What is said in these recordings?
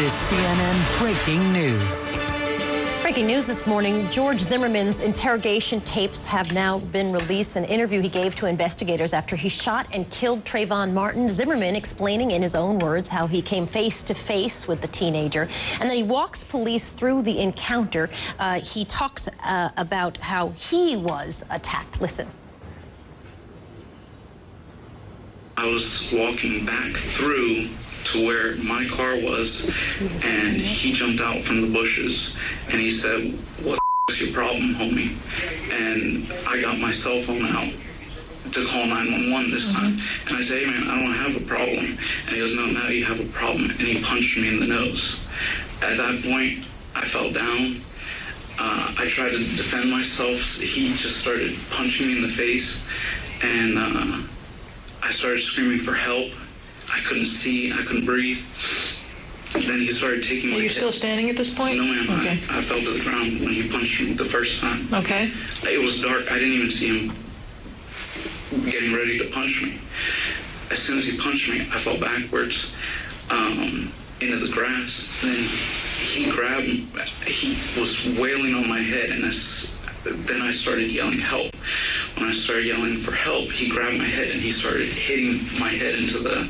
This is CNN Breaking News. Breaking news this morning, George Zimmerman's interrogation tapes have now been released. An interview he gave to investigators after he shot and killed Trayvon Martin. Zimmerman explaining in his own words how he came face to face with the teenager. And then he walks police through the encounter. He talks about how he was attacked. Listen. I was walking back through to where my car was, and he jumped out from the bushes, and he said, "What the is your problem, homie?" And I got my cell phone out to call 911 this time, and I said, "Hey man, I don't have a problem." And he goes, "No, now you have a problem," and he punched me in the nose. At that point, I fell down. I tried to defend myself. He just started punching me in the face, and I started screaming for help. I couldn't see, I couldn't breathe. Then he started taking my You're head. still standing at this point? No, ma'am. Okay. I fell to the ground when he punched me the first time. Okay. It was dark. I didn't even see him getting ready to punch me. As soon as he punched me, I fell backwards into the grass. Then he grabbed me. He was wailing on my head, and then I started yelling help. When I started yelling for help, he grabbed my head and he started hitting my head into the...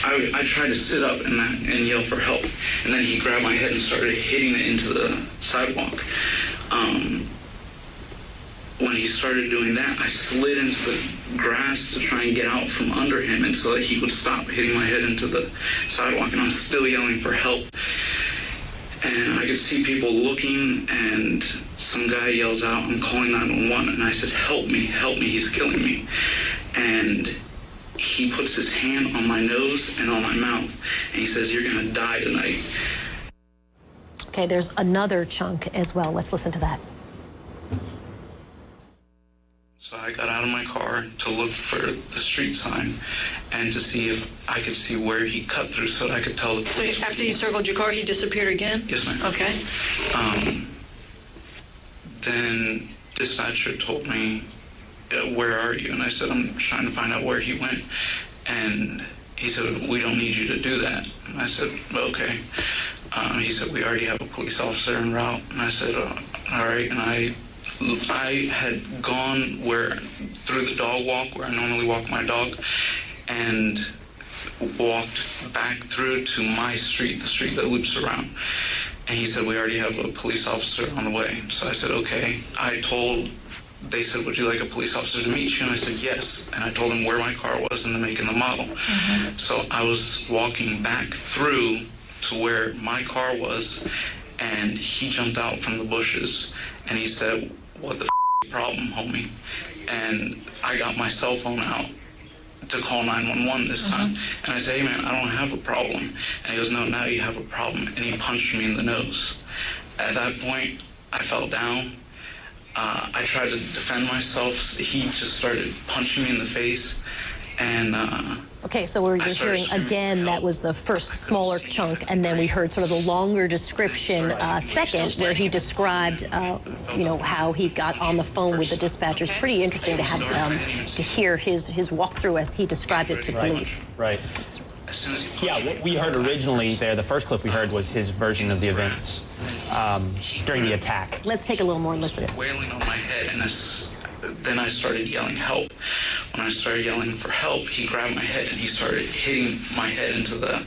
I tried to sit up and yell for help, and then he grabbed my head and started hitting it into the sidewalk. When he started doing that, I slid into the grass to try and get out from under him, and so that he would stop hitting my head into the sidewalk, and I'm still yelling for help. And I could see people looking, and some guy yells out, "I'm calling 911." And I said, help me, he's killing me." And he puts his hand on my nose and on my mouth, and he says, "You're gonna die tonight." Okay, there's another chunk as well. Let's listen to that. So I got out of my car to look for the street sign and to see if I could see where he cut through so that I could tell the police. So after you circled your car, he disappeared again? Yes, ma'am. Okay. Then dispatcher told me, "Where are you?" And I said, "I'm trying to find out where he went." And he said, "We don't need you to do that." And I said, "Well, okay." He said, "We already have a police officer en route." And I said, "All right." And I had gone through the dog walk where I normally walk my dog, and walked back through to my street, the street that loops around. And he said, "We already have a police officer on the way." So I said, "Okay." They said, "Would you like a police officer to meet you?" And I said, "Yes." And I told him where my car was and the make and the model. So I was walking back through to where my car was, and he jumped out from the bushes, and he said, "What the is your problem, homie?" And I got my cell phone out to call 911 this time. And I said, "Hey man, I don't have a problem." And he goes, "No, now you have a problem." And he punched me in the nose. At that point, I fell down. I tried to defend myself. He just started punching me in the face. And Okay, so we're hearing again, that was the first smaller chunk, and then we heard sort of the longer description second, where he described, how he got on the phone with the dispatchers. Pretty interesting to have to hear his walkthrough as he described it to police. Right. Yeah, what we heard originally there, the first clip we heard was his version of the events during the attack. Let's take a little more and listen. Wailing on my head, and then I started yelling help. When I started yelling for help, he grabbed my head and he started hitting my head into the...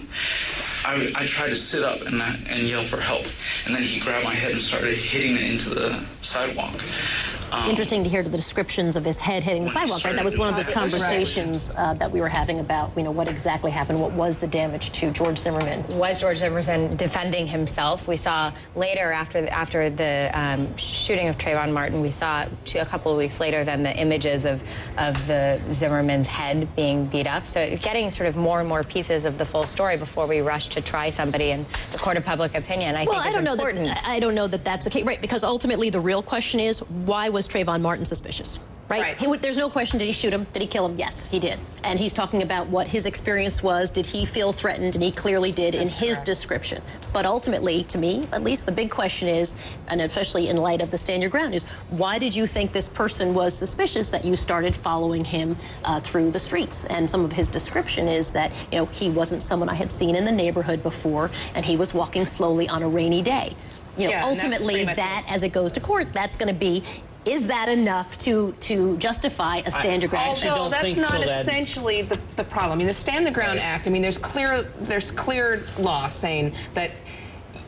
I tried to sit up and yell for help, and then he grabbed my head and started hitting it into the sidewalk. Interesting to hear the descriptions of his head hitting the sidewalk, right? That was one of those conversations that we were having about, what exactly happened, what was the damage to George Zimmerman. Was George Zimmerman defending himself? We saw later, after the shooting of Trayvon Martin, we saw a couple of weeks later then the images of the Zimmerman's head being beat up. So getting sort of more and more pieces of the full story before we rush to try somebody in the court of public opinion, I think is important. I don't know that that's the case, right? Because ultimately the real question is, why was Trayvon Martin suspicious? right? There's no question, did he shoot him? Did he kill him? Yes, he did. And he's talking about what his experience was. Did he feel threatened? And he clearly did in his description. But ultimately, to me, at least, the big question is, and especially in light of the stand your ground, is why did you think this person was suspicious that you started following him through the streets? And some of his description is that, you know, he wasn't someone I had seen in the neighborhood before, and he was walking slowly on a rainy day. You know, ultimately, that, as it goes to court, that's going to be, is that enough to justify a stand your ground? Although that's not essentially the problem. I mean, the Stand the Ground Act, I mean, there's clear law saying that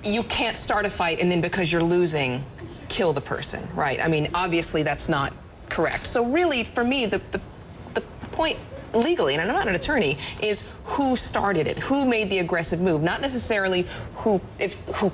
you can't start a fight and then because you're losing, kill the person, right? I mean, obviously that's not correct. So really, for me, the point legally, and I'm not an attorney, is who started it, who made the aggressive move, not necessarily who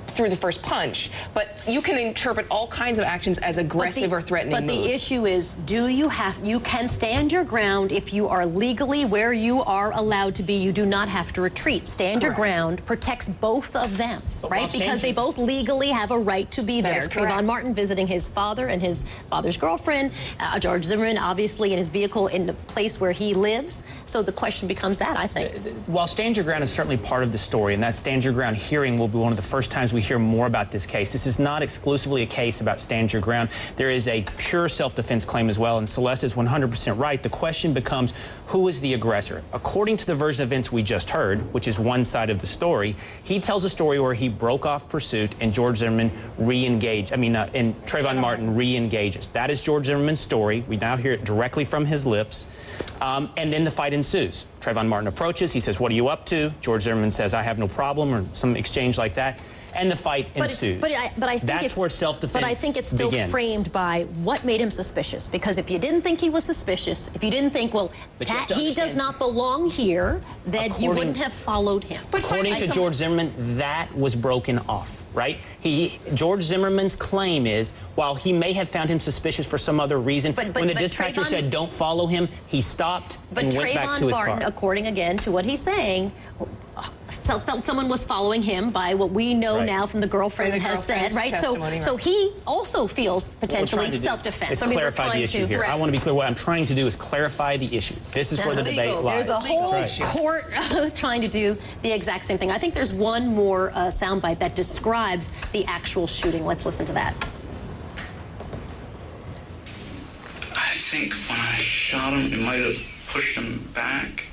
threw the first punch, but you can interpret all kinds of actions as aggressive or threatening moves. But the issue is, you can stand your ground if you are legally where you are allowed to be. You do not have to retreat. Stand your ground protects both of them, right? Because they both legally have a right to be there. Trayvon Martin visiting his father and his father's girlfriend, George Zimmerman obviously in his vehicle in the place where he lives. So the question becomes that, I think. While Stand Your Ground is certainly part of the story, and that Stand Your Ground hearing will be one of the first times we hear more about this case. This is not exclusively a case about Stand Your Ground. There is a pure self-defense claim as well, and Celeste is 100% right. The question becomes, who is the aggressor? According to the version of events we just heard, which is one side of the story, he tells a story where he broke off pursuit and George Zimmerman and Trayvon Martin re-engages. That is George Zimmerman's story. We now hear it directly from his lips. And then the fight ensues. Trayvon Martin approaches. He says, "What are you up to?" George Zimmerman says, "I have no problem," or some exchange like that. And the fight ensues. But I think that's where self-defense But I think it's still framed by what made him suspicious. Because if you didn't think he was suspicious, if you didn't think, well, he does not belong here, then you wouldn't have followed him. But according to George Zimmerman, that was broken off, right? George Zimmerman's claim is, while he may have found him suspicious for some other reason, when the dispatcher said, "Don't follow him," he stopped and went back to his car. But Trayvon Martin, according again to what he's saying, felt someone was following him by what we know now from the girlfriend has said, right? So he also feels potentially self-defense. Let's clarify the issue here. I want to be clear. What I'm trying to do is clarify the issue. This is where the debate lies. There's a whole court trying to do the exact same thing. I think there's one more soundbite that describes the actual shooting. Let's listen to that. I think when I shot him, it might have pushed him back.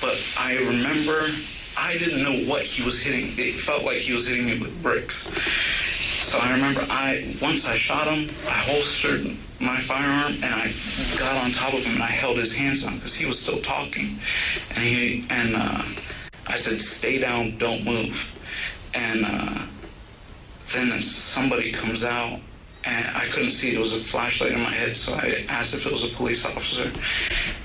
But I remember I didn't know what he was hitting. It felt like he was hitting me with bricks. So I remember once I shot him, I holstered my firearm and I got on top of him and I held his hands down because he was still talking. And I said, "Stay down, don't move." And then somebody comes out and I couldn't see. There was a flashlight in my head, so I asked if it was a police officer.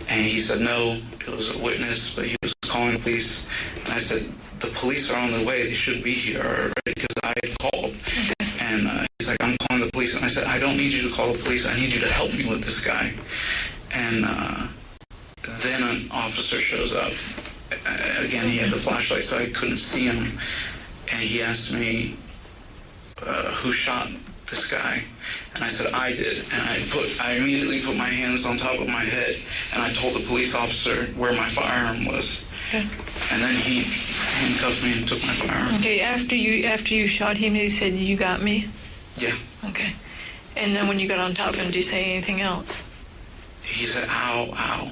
And he said no, it was a witness, but he was calling the police. And I said, "The police are on their way. They should be here already," because I had called. And he's like, "I'm calling the police." And I said, "I don't need you to call the police. I need you to help me with this guy." And then an officer shows up. Again, he had the flashlight, so I couldn't see him. And he asked me, "Who shot this guy?" And I said, "I did." And I immediately put my hands on top of my head and I told the police officer where my firearm was. Okay. And then he handcuffed me and took my firearm. Okay, after you shot him, he said, "You got me?" Yeah. Okay. And then when you got on top of him, did he say anything else? He said, "Ow, ow."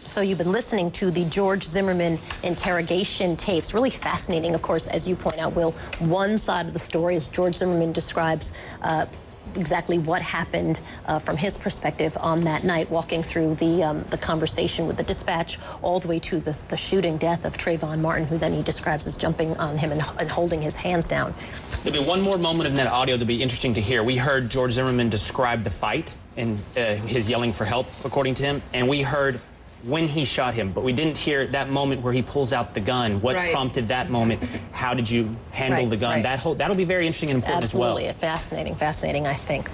So you've been listening to the George Zimmerman interrogation tapes. Really fascinating, of course, as you point out, Will. One side of the story is George Zimmerman describes exactly what happened from his perspective on that night, walking through the conversation with the dispatch all the way to the shooting death of Trayvon Martin, who then he describes as jumping on him and holding his hands down. There'll be one more moment in that audio that'll be interesting to hear. We heard George Zimmerman describe the fight and his yelling for help, according to him, and we heard when he shot him, but we didn't hear that moment where he pulls out the gun. What prompted that moment? How did you handle the gun? That'll be very interesting and important as well. Absolutely, fascinating, I think.